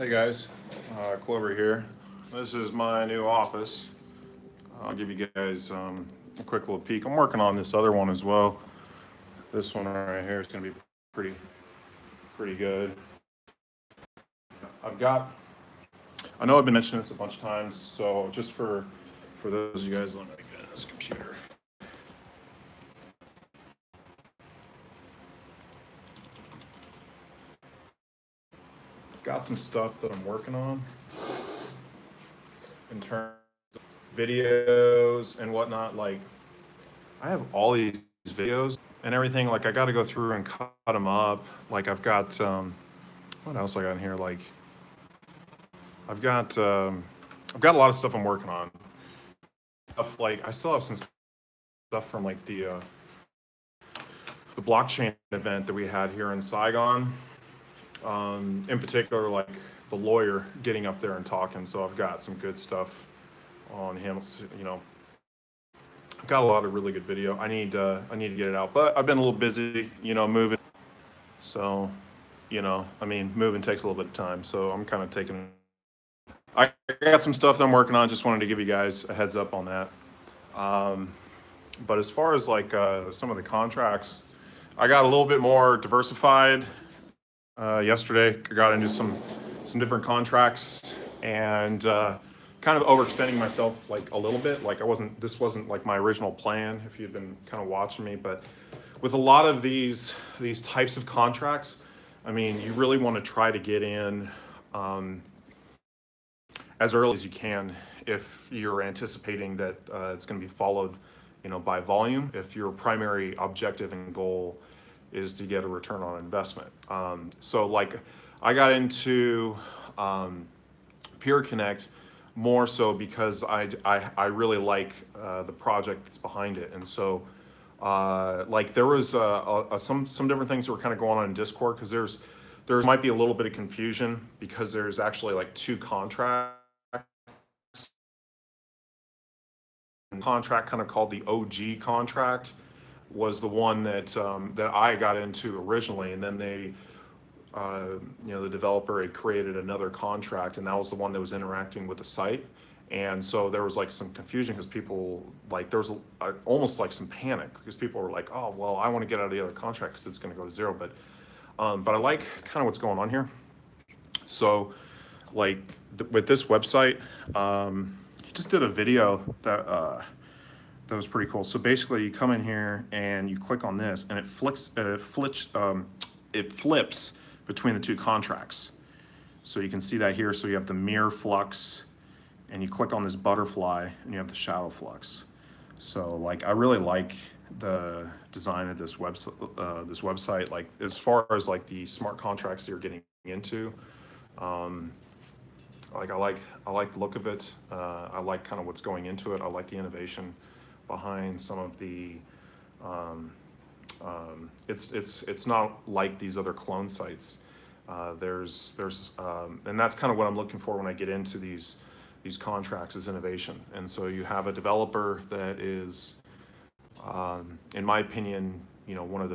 Hey guys, Clover here. This is my new office. I'll give you guys a quick little peek. I'm working on this other one as well. This one right here is going to be pretty good. I know I've been mentioning this a bunch of times, so just for those of you guys, let me get this computer. Got some stuff that I'm working on in terms of videos and whatnot. Like, I have all these videos and everything. Like, I got to go through and cut them up. Like, I've got what else I got in here? Like, I've got a lot of stuff I'm working on. Like, I still have some stuff from like the blockchain event that we had here in Saigon. In particular, like the lawyer getting up there and talking. So I've got some good stuff on him. You know, I've got a lot of really good video. I need to get it out, but I've been a little busy, you know, moving. So, you know, I mean, moving takes a little bit of time. So I'm kind of taking. I got some stuff that I'm working on. Just wanted to give you guys a heads up on that. But as far as like some of the contracts, I got a little bit more diversified. Yesterday, I got into some different contracts and kind of overextending myself like a little bit. Like this wasn't like my original plan if you've been kind of watching me, but with a lot of these types of contracts, I mean, you really want to try to get in as early as you can if you're anticipating that it's going to be followed, you know, by volume. If your primary objective and goal is to get a return on investment. So like I got into PyrConnect more so because I really like the project that's behind it. And so like there was some different things that were kind of going on in Discord, because there might be a little bit of confusion because there's actually like two contracts. Contract kind of called the OG contract was the one that that I got into originally, and then they, you know, the developer had created another contract, and that was the one that was interacting with the site. And so there was like some confusion because people, like, there was almost like some panic because people were like, oh, well, I want to get out of the other contract because it's going to go to zero. But I like kind of what's going on here. So like with this website, he just did a video that that was pretty cool. So basically, you come in here and you click on this, and it flips between the two contracts. So you can see that here. So you have the mirror flux, and you click on this butterfly, and you have the shadow flux. So like, I really like the design of this website. Like as far as like the smart contracts that you're getting into, like I like the look of it. I like kind of what's going into it. I like the innovation behind some of the it's not like these other clone sites. There's and that's kind of what I'm looking for when I get into these contracts, is innovation. And so you have a developer that is in my opinion, you know, one of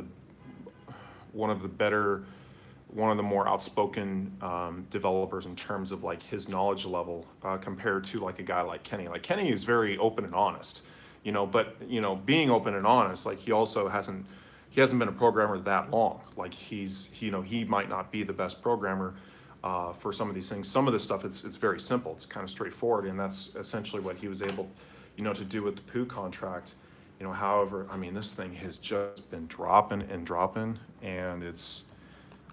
the more outspoken developers in terms of like his knowledge level compared to like a guy like Kenny. Like Kenny is very open and honest, you know, but you know, being open and honest, like he also hasn't been a programmer that long. Like you know, he might not be the best programmer for some of these things. Some of this stuff, it's very simple. It's kind of straightforward, and that's essentially what he was able, you know, to do with the POW contract. You know, however, I mean, this thing has just been dropping and dropping, and it's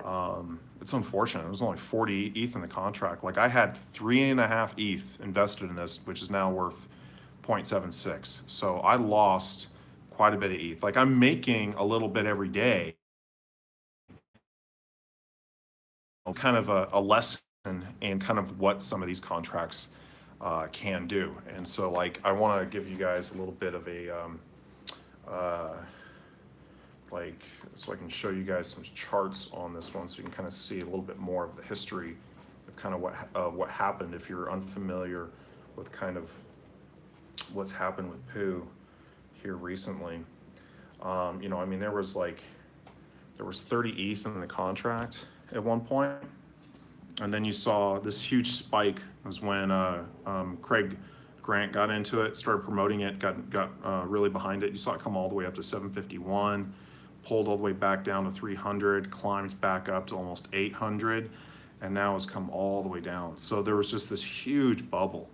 unfortunate. It was only 40 ETH in the contract. Like I had 3.5 ETH invested in this, which is now worth 0.76. So I lost quite a bit of ETH. Like I'm making a little bit every day. Kind of a lesson in kind of what some of these contracts can do. And so like, I want to give you guys a little bit of a, like, so I can show you guys some charts on this one so you can kind of see a little bit more of the history of kind of what happened if you're unfamiliar with kind of what's happened with POW here recently. You know, I mean, there was 30 ETH in the contract at one point, And then you saw this huge spike was when Craig Grant got into it, started promoting it, got really behind it. You saw it come all the way up to 751, pulled all the way back down to 300, climbed back up to almost 800, and now has come all the way down. So there was just this huge bubble,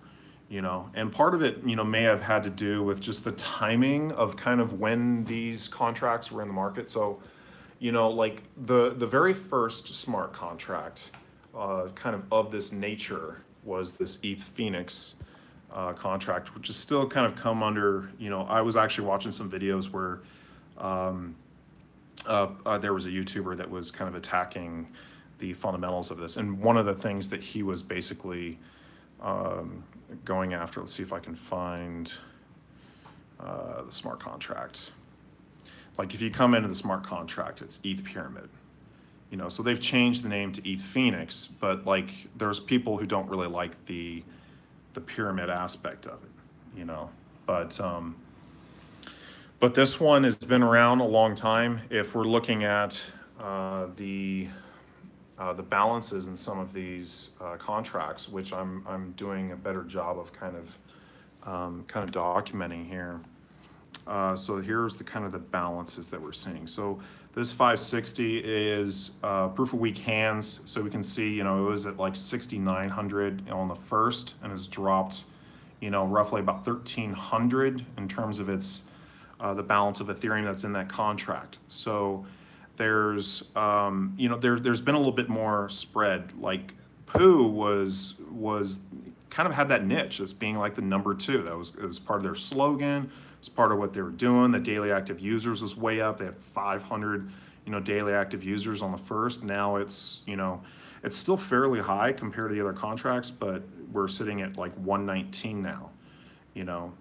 you know, and part of it, you know, may have had to do with just the timing of kind of when these contracts were in the market. So, you know, like the very first smart contract kind of this nature was this ETH Phoenix contract, which is still kind of come under, you know, I was actually watching some videos where there was a YouTuber that was kind of attacking the fundamentals of this. And one of the things that he was basically going after, let's see if I can find the smart contract. Like if you come into the smart contract, it's ETH Pyramid. You know, so they've changed the name to ETH Phoenix, but like there's people who don't really like the pyramid aspect of it, you know. But this one has been around a long time. If we're looking at the balances in some of these contracts, which I'm doing a better job of kind of documenting here. So here's the kind of the balances that we're seeing. So this 560 is proof of weak hands. So we can see, you know, it was at like 6,900 on the first and has dropped, you know, roughly about 1,300 in terms of its the balance of Ethereum that's in that contract. So there's, you know, there's been a little bit more spread. Like was kind of had that niche as being like the number 2. It was part of their slogan. It's part of what they were doing. The daily active users was way up. They had 500, you know, daily active users on the first. Now it's, you know, it's still fairly high compared to the other contracts, but we're sitting at like 119 now, you know.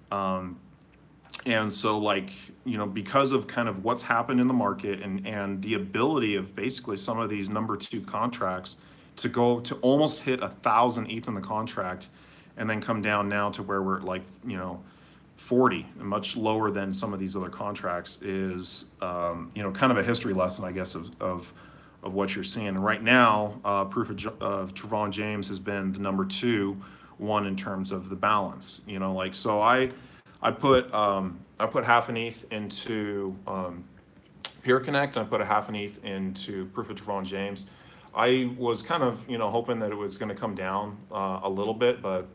And so like, you know, because of kind of what's happened in the market and the ability of basically some of these number 2 contracts to go to almost hit 1,000 ETH in the contract and then come down now to where we're at like, you know, 40, and much lower than some of these other contracts is, you know, kind of a history lesson, I guess, of what you're seeing. And right now, proof of Trevon James has been the number 2 one in terms of the balance. You know, like so I put half an ETH into PyrConnect, and I put a half an ETH into proof of Trevon James. I was kind of, you know, hoping that it was going to come down a little bit, but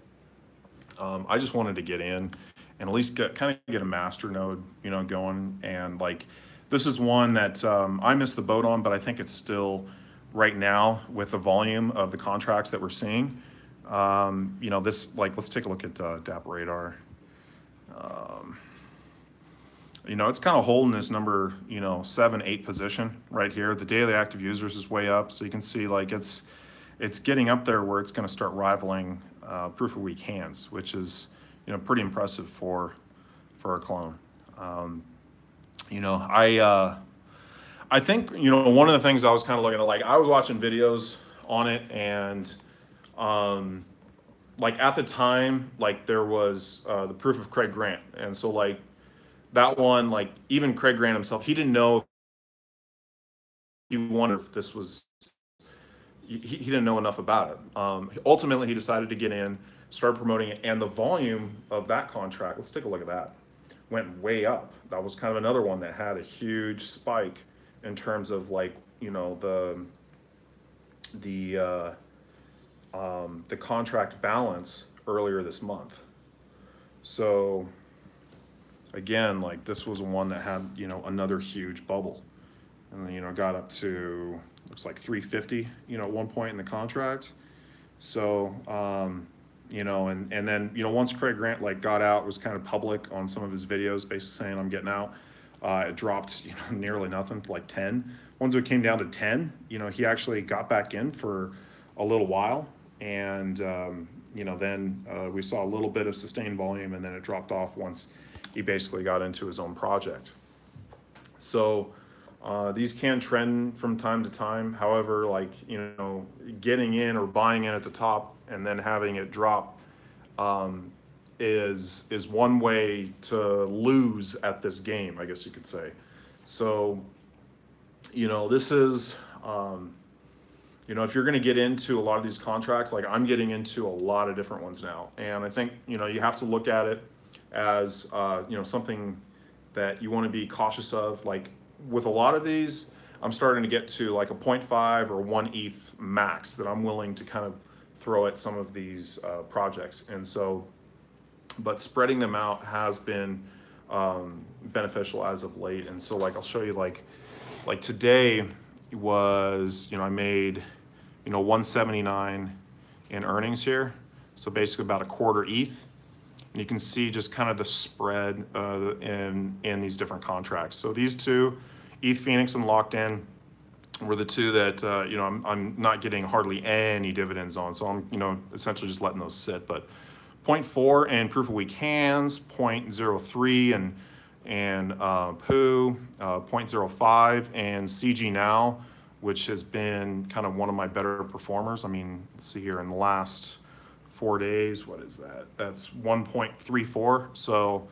I just wanted to get in and at least get a master node, you know, going. And like, this is one that I missed the boat on, but I think it's still right now with the volume of the contracts that we're seeing. You know, this, like, let's take a look at DApp Radar. You know, it's kind of holding this number, you know, 7, 8 position right here. The daily active users is way up. So you can see like it's getting up there where it's going to start rivaling proof of weak hands, which is, you know, pretty impressive for a clone. You know, I think, you know, one of the things I was kind of looking at, like I was watching videos on it, and like at the time, like there was the proof of Craig Grant, and so like that one, like even Craig Grant himself, he didn't know if he wondered if this was, he didn't know enough about it. Ultimately, he decided to get in, started promoting it, and the volume of that contract, let's take a look at that, went way up. That was kind of another one that had a huge spike in terms of like, you know, the contract balance earlier this month. So again, like this was one that had, you know, another huge bubble, and then, you know, got up to, looks like 350, you know, at one point in the contract. So, you know, and then, you know, once Craig Grant like got out, was kind of public on some of his videos, basically saying I'm getting out, it dropped, you know, nearly nothing to like 10. Once it came down to 10, you know, he actually got back in for a little while, and you know, then we saw a little bit of sustained volume, and then it dropped off once he basically got into his own project. So these can trend from time to time. However, like, you know, getting in or buying in at the top and then having it drop is one way to lose at this game, I guess you could say. So, you know, this is you know, if you're going to get into a lot of these contracts, like I'm getting into a lot of different ones now. And I think, you know, you have to look at it as, you know, something that you want to be cautious of. Like with a lot of these, I'm starting to get to like a 0.5 or 1 ETH max that I'm willing to kind of throw at some of these projects. And so, but spreading them out has been beneficial as of late. And so like, I'll show you like today was, you know, I made, you know, 179 in earnings here. So basically about a quarter ETH. And you can see just kind of the spread in these different contracts. So these two, ETH Phoenix and Locked In, were the two that, you know, I'm not getting hardly any dividends on. So I'm, you know, essentially just letting those sit. But 0.4 and Proof of Weak Hands, 0.03 and POW, 0.05 and CGNow, which has been kind of one of my better performers. I mean, let's see here in the last 4 days, what is that? That's 1.34. So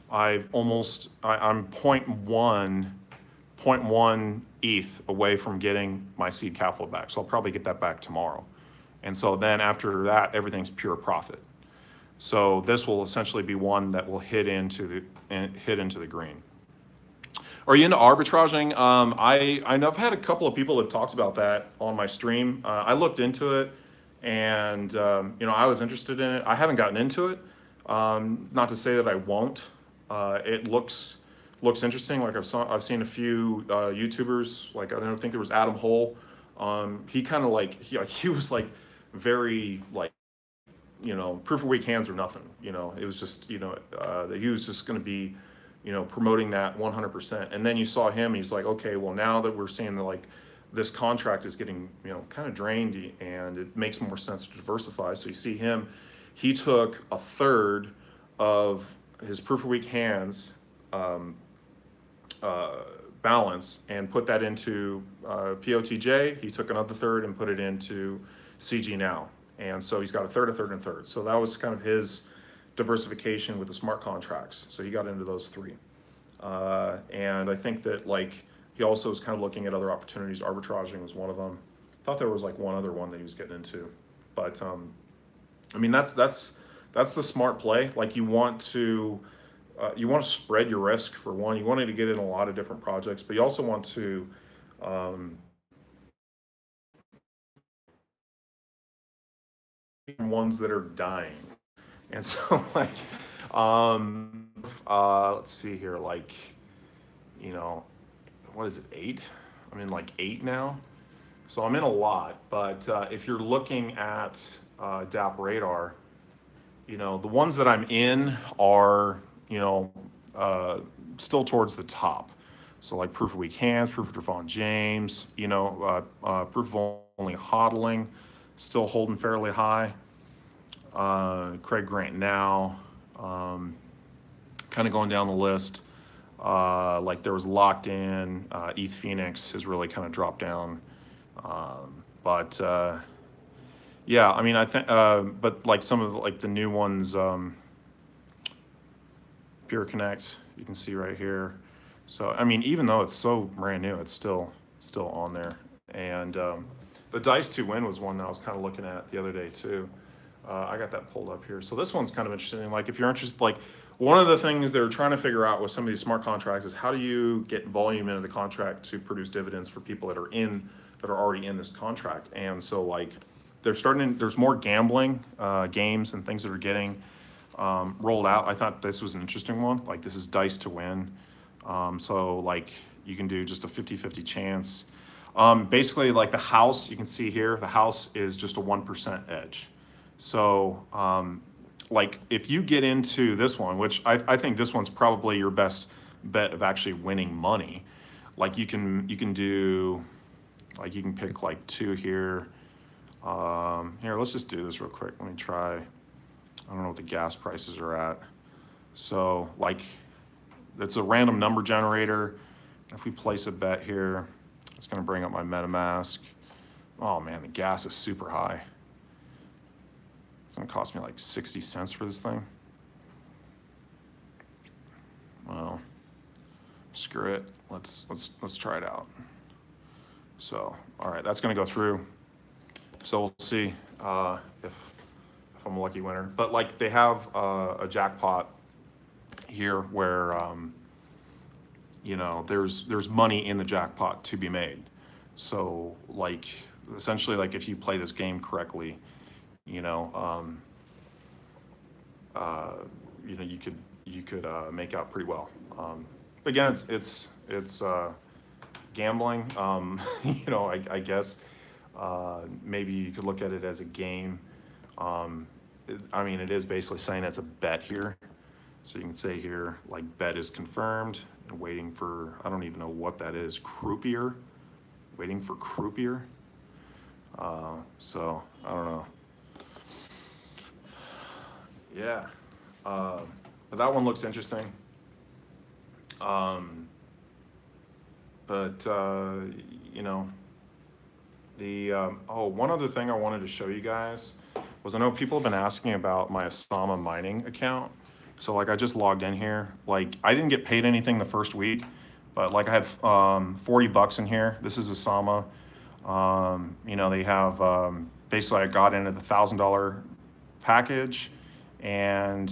I'm 0.1 ETH away from getting my seed capital back. So I'll probably get that back tomorrow. And so then after that, everything's pure profit. So this will essentially be one that will hit into the green. Are you into arbitraging? I know I've had a couple of people that have talked about that on my stream. I looked into it, and you know, I was interested in it. I haven't gotten into it. Not to say that I won't. It looks interesting. Like I've seen a few YouTubers. Like I don't think there was Adam Hole. He kind of like he was like very like, you know, Proof of Weak Hands or nothing. You know, it was just, you know, that he was just going to be, you know, promoting that 100%. And then you saw him, he's like, okay, well, now that we're seeing that like this contract is getting, you know, kind of drained and it makes more sense to diversify. So you see him, he took a third of his Proof of Weak Hands balance and put that into PoTJ. He took another third and put it into CGNow. And so he's got a third, a third, and a third. So that was kind of his diversification with the smart contracts. So he got into those three. And I think that like he also was kind of looking at other opportunities. Arbitraging was one of them. I thought there was like one other one that he was getting into. But I mean, that's the smart play. Like you want to spread your risk for one. You wanted to get in a lot of different projects, but you also want to ones that are dying. And so like let's see here, like, you know, what is it, 8? I'm in like 8 now, so I'm in a lot. But if you're looking at DApp Radar, you know, the ones that I'm in are, you know, still towards the top. So like Proof of Weak Hands, Proof of Devon James, you know, Proof of Only Hodling, still holding fairly high. Craig Grant now, kind of going down the list. Like there was Locked In, ETH Phoenix has really kind of dropped down. But yeah, I mean, I think, but like some of the, like the new ones, PyrConnect, you can see right here. So, I mean, even though it's so brand new, it's still on there. And the Dice to Win was one that I was kind of looking at the other day too. I got that pulled up here. So this one's kind of interesting. Like if you're interested, like one of the things they're trying to figure out with some of these smart contracts is how do you get volume into the contract to produce dividends for people that are already in this contract. And so like there's more gambling games and things that are getting rolled out. I thought this was an interesting one. Like this is Dice to Win. So like you can do just a 50-50 chance. Basically like the house, you can see here, the house is just a 1% edge. So like if you get into this one, which I think this one's probably your best bet of actually winning money. Like you can do, like you can pick like 2 here. Here, let's just do this real quick. Let me try. I don't know what the gas prices are at. So like it's a random number generator. If we place a bet here, it's gonna bring up my MetaMask. Oh man, the gas is super high. It's gonna cost me like 60 cents for this thing. Well, screw it. Let's try it out. So, all right, that's gonna go through. So we'll see if I'm a lucky winner. But like they have a jackpot here where you know, there's money in the jackpot to be made. So like essentially, like if you play this game correctly, you know, you could make out pretty well. Again, it's gambling. You know, I guess maybe you could look at it as a game. I mean, it is basically saying it's a bet here. So you can say here, like, bet is confirmed, and waiting for, I don't even know what that is, croupier, waiting for croupier. So, I don't know. Yeah, but that one looks interesting. You know, oh, one other thing I wanted to show you guys was I know people have been asking about my Asama mining account. So like I just logged in here. Like I didn't get paid anything the first week, but like I had $40 in here. This is Asama. You know, they have basically I got into the $1,000 package, and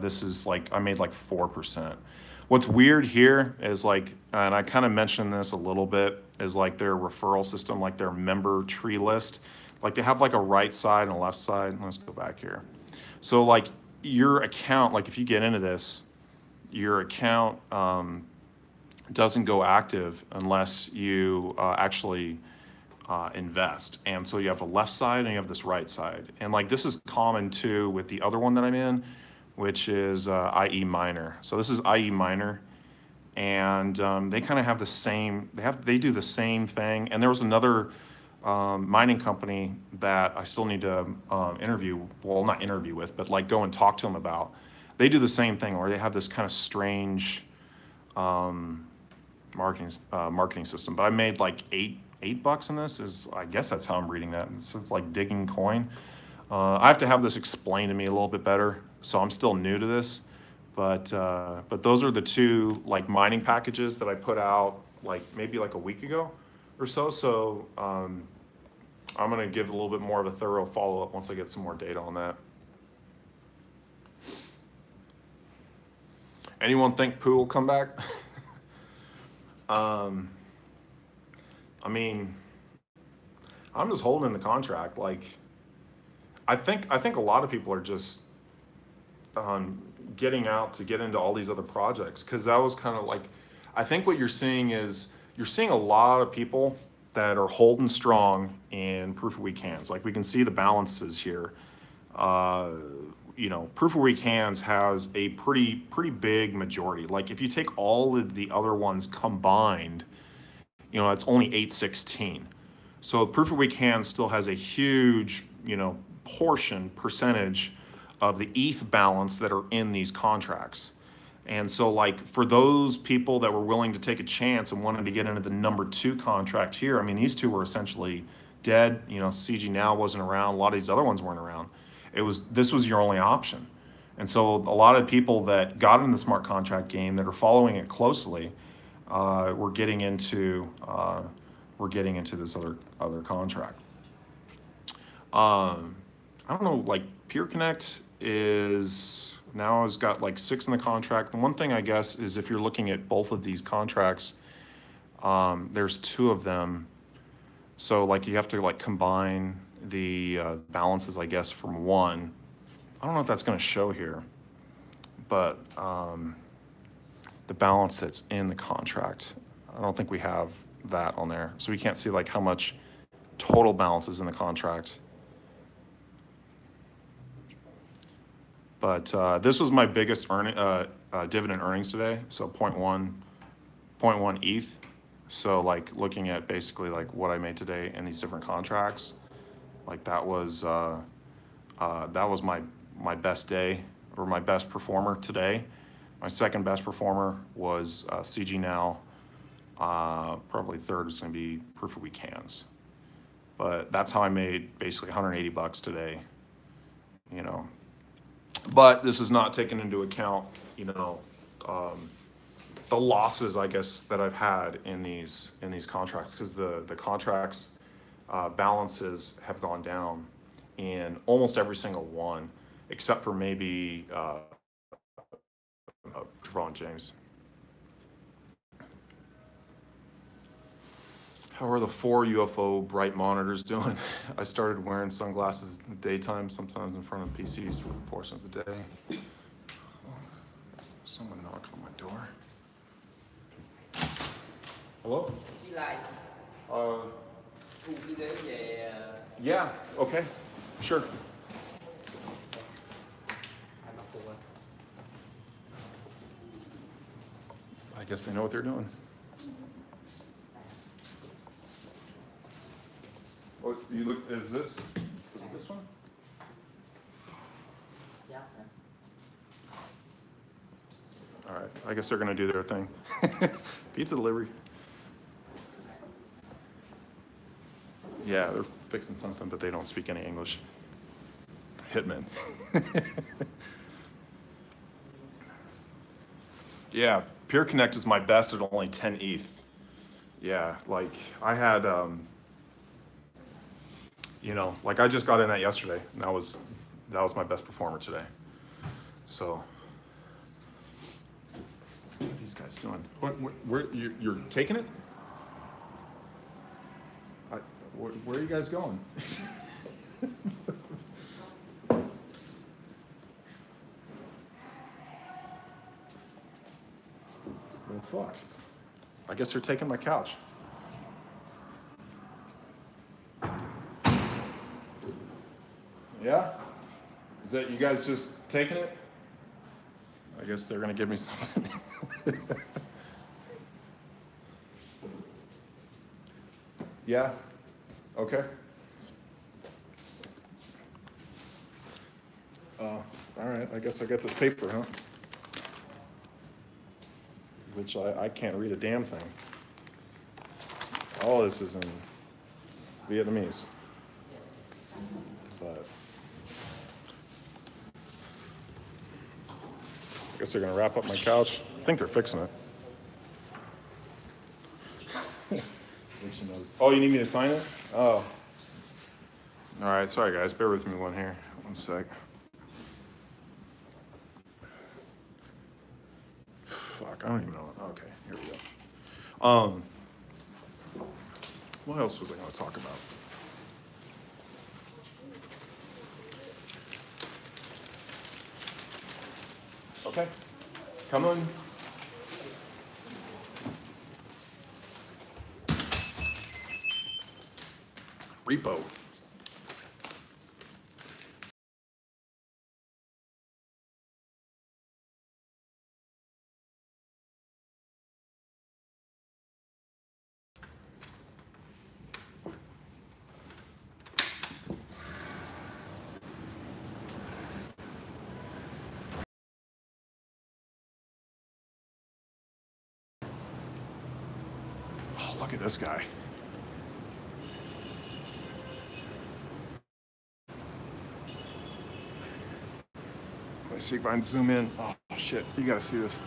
this is like I made like 4%. What's weird here is like, and I kind of mentioned this a little bit, is like their referral system, like their member tree list. Like they have like a right side and a left side. Let's go back here. So like your account, like if you get into this, your account doesn't go active unless you actually invest. And so you have a left side and you have this right side. And like this is common too with the other one that I'm in, which is IE Miner. So this is IE Miner, and they kind of have the same, they do the same thing. And there was another mining company that I still need to interview, well, not interview with, but like go and talk to them about. They do the same thing, where they have this kind of strange marketing system. But I made like $8 in this. I guess that's how I'm reading that. It's like digging coin. I have to have this explained to me a little bit better, so I'm still new to this. But those are the two like mining packages that I put out like maybe like a week ago or so. So I'm gonna give a little bit more of a thorough follow-up once I get some more data on that. Anyone think Poo will come back? I mean, I'm just holding the contract. Like, I think a lot of people are just getting out to get into all these other projects, because that was kind of like, I think what you're seeing is you're seeing a lot of people that are holding strong in proof of weak hands. Like we can see the balances here. You know, proof of weak hands has a pretty big majority. Like if you take all of the other ones combined, you know, it's only 816. So proof of weak hands still has a huge, you know, percentage of the ETH balance that are in these contracts. And so like for those people that were willing to take a chance and wanted to get into the #2 contract here, I mean, these two were essentially dead. You know, CGNow wasn't around. A lot of these other ones weren't around. This was your only option. And so a lot of people that got in the smart contract game that are following it closely were getting into this other contract. I don't know, like PyrConnect now has got like 6 in the contract. The one thing I guess is if you're looking at both of these contracts, there's 2 of them. So like you have to like combine the balances, I guess, from one. I don't know if that's going to show here, but the balance that's in the contract, I don't think we have that on there. So we can't see like how much total balance is in the contract. But this was my biggest dividend earnings today. So 0.1 ETH. So like looking at basically like what I made today in these different contracts, like that was my best day, or my best performer today. My second best performer was CGNow. Probably third is going to be proof of weak hands. But that's how I made basically $180 today, you know. But this is not taken into account, you know, the losses, I guess, that I've had in these contracts, because the contracts balances have gone down in almost every single one, except for maybe Javon James. How are the 4 UFO bright monitors doing? I started wearing sunglasses in the daytime, sometimes in front of PCs for a portion of the day. Someone knock on my door. Hello? Yeah, okay, sure. I guess they know what they're doing. What you look? Is this? Is it this one? Yeah. All right. I guess they're gonna do their thing. Pizza delivery. Yeah, they're fixing something, but they don't speak any English. Hitman. Yeah, PyrConnect is my best at only 10 ETH. Yeah, like I had, you know, like I just got in that yesterday, and that was my best performer today. So, what are these guys doing? Where you're taking it? Where are you guys going? Well, fuck. I guess they're taking my couch. Yeah? Is that you guys just taking it? I guess they're gonna give me something. Yeah? Okay. All right, I guess I got this paper, huh? Which I can't read a damn thing. All this is in Vietnamese. But I guess they're gonna wrap up my couch. I think they're fixing it. Oh, you need me to sign it? Oh. All right, sorry guys, bear with me one here. One sec. Fuck, I don't even know. Okay, here we go. What else was I gonna talk about? Okay, come on. Repo. Oh, look at this guy. Let's see if I can zoom in. Oh, shit, you gotta see this.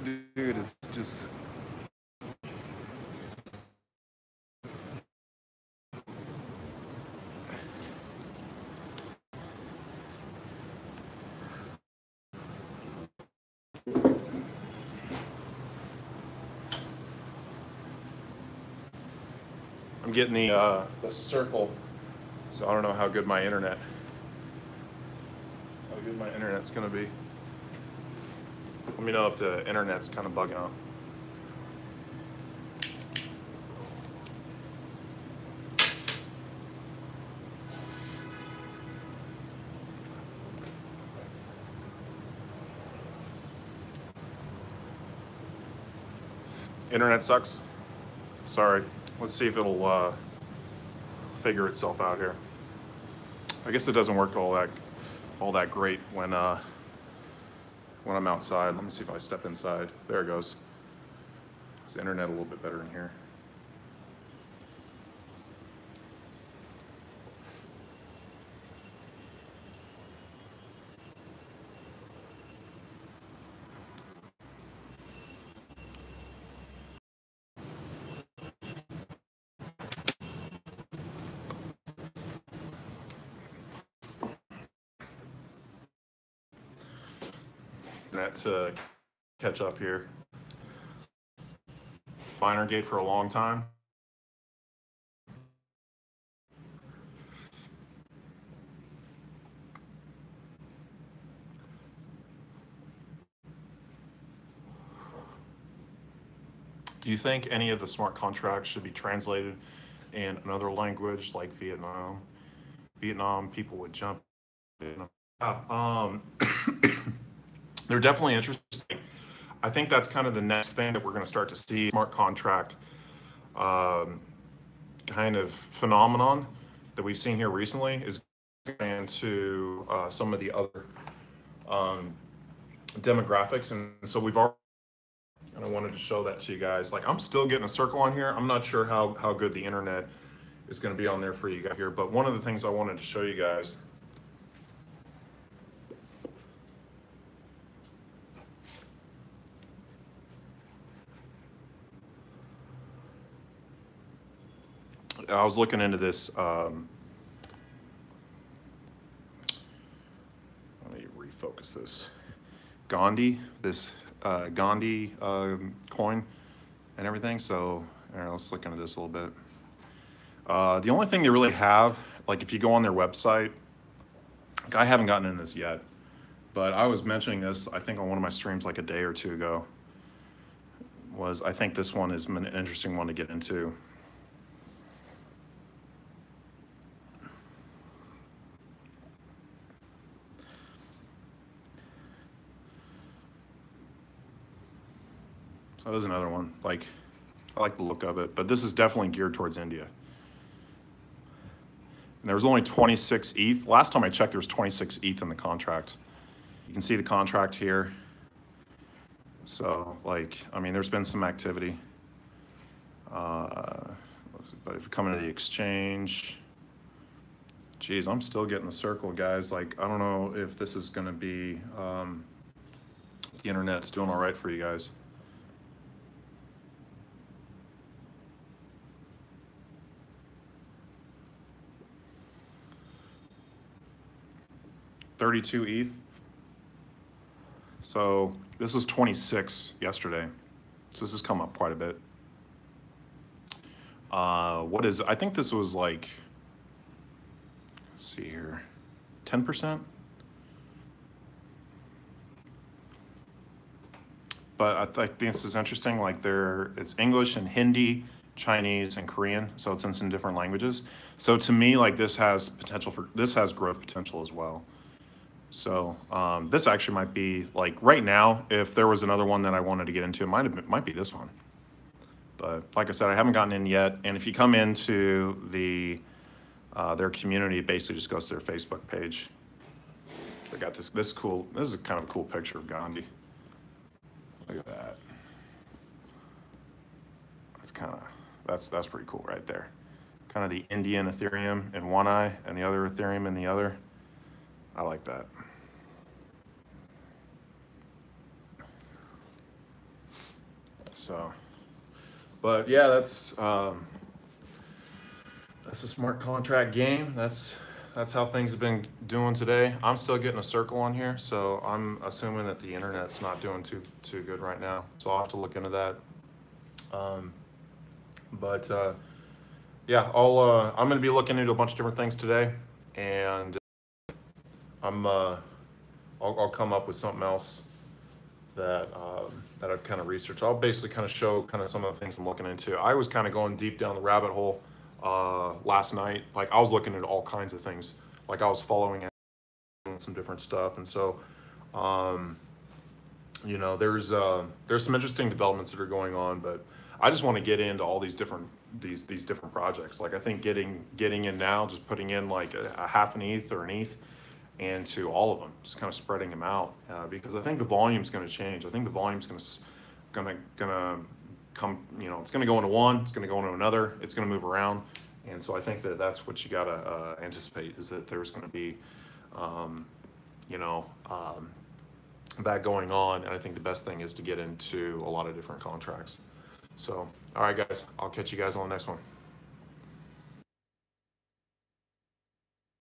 Dude is just... I'm getting the circle, so I don't know how good my internet's gonna be. Let me know if the internet's kind of bugging out. Internet sucks. Sorry. Let's see if it'll figure itself out here. I guess it doesn't work all that great when I'm outside. Let me see if I step inside. There it goes. Is the internet a little bit better in here? internet to catch up here. Miner gate for a long time. Do you think any of the smart contracts should be translated in another language like Vietnam? Vietnam people would jump in. They're definitely interesting. I think that's kind of the next thing that we're going to start to see. Smart contract kind of phenomenon that we've seen here recently is into some of the other demographics, and so we've already. And I wanted to show that to you guys. Like, I'm still getting a circle on here. I'm not sure how good the internet is going to be on there for you guys here, but one of the things I wanted to show you guys. I was looking into this. Let me refocus this. Gandhi, this Gandhi coin and everything. So let's look into this a little bit. The only thing they really have, like if you go on their website, I haven't gotten in this yet, but I was mentioning this, I think on one of my streams like a day or two ago, was I think this one is an interesting one to get into. So there's another one. Like, I like the look of it, but this is definitely geared towards India. And there was only 26 ETH. Last time I checked, there was 26 ETH in the contract. You can see the contract here. So, like, I mean, there's been some activity. But if you come into the exchange, geez, I'm still getting the circle, guys. Like, I don't know if this is going to be, the internet's doing all right for you guys. $32 ETH. So this was 26 yesterday. So this has come up quite a bit. What is, I think this was like, let's see here, 10%. But I think this is interesting. Like it's English and Hindi, Chinese and Korean. So it's in some different languages. So to me, like this has potential for, this has growth potential as well. So this actually might be like right now, if there was another one that I wanted to get into, it might be this one. But like I said, I haven't gotten in yet. And if you come into the their community, it basically just goes to their Facebook page. They got this cool, this is kind of a cool picture of Gandhi. Look at that. That's kind of, that's pretty cool right there. Kind of the Indian Ethereum in one eye and the other Ethereum in the other. I like that. So, but yeah, that's a smart contract game. That's how things have been doing today. I'm still getting a circle on here, so I'm assuming that the internet's not doing too good right now. So I'll have to look into that. Yeah, I'm going to be looking into a bunch of different things today, and I'll come up with something else that that I've kind of researched. I'll basically kind of show kind of some of the things I'm looking into. I was kind of going deep down the rabbit hole last night. Like I was looking at all kinds of things. Like I was following some different stuff, and so you know, there's some interesting developments that are going on. But I just want to get into all these different different projects. Like I think getting in now, just putting in like a half an ETH or an ETH into all of them, just kind of spreading them out, because I think the volume's going to change. I think the volume's going to come, you know, it's going to go into one, it's going to go into another, it's going to move around, and so I think that that's what you got to anticipate, is that there's going to be, you know, that going on, and I think the best thing is to get into a lot of different contracts. So, all right, guys, I'll catch you guys on the next one.